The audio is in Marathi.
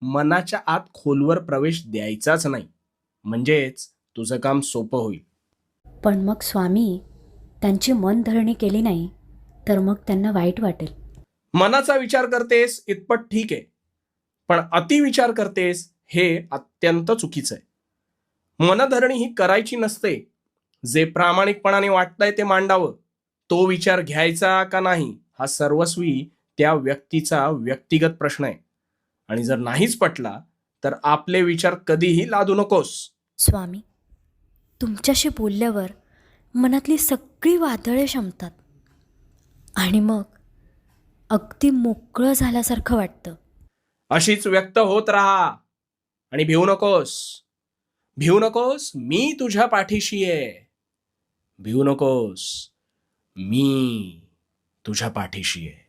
मनाच्या आत खोलवर प्रवेश द्यायचाच नाही. म्हणजेच तुझं काम सोपं होईल. पण मग स्वामी त्यांची मनधरणी केली नाही तर मग त्यांना वाईट वाटेल. मनाचा विचार करतेस इतपत ठीक आहे, पण अतिविचार करतेस हे अत्यंत चुकीचं आहे. मनधरणी ही करायची नसते. जे प्रामाणिकपणाने वाटतंय ते मांडावं. तो विचार घ्यायचा का नाही हा सर्वस्वी त्या व्यक्तीचा व्यक्तिगत प्रश्न आहे. आणि जर नाहीच पटला तर आपले विचार कधीही लादू नकोस. स्वामी, तुमच्याशी बोलल्यावर मनातली सगळी वादळे शमतात आणि मग अगदी मोकळं झाल्यासारखं वाटतं. अशीच व्यक्त होत राहा आणि भिवू नकोस. भिवू नकोस, मी तुझ्या पाठीशी आहे. भिवू नकोस, मी तुझ्या पाठीशी आहे.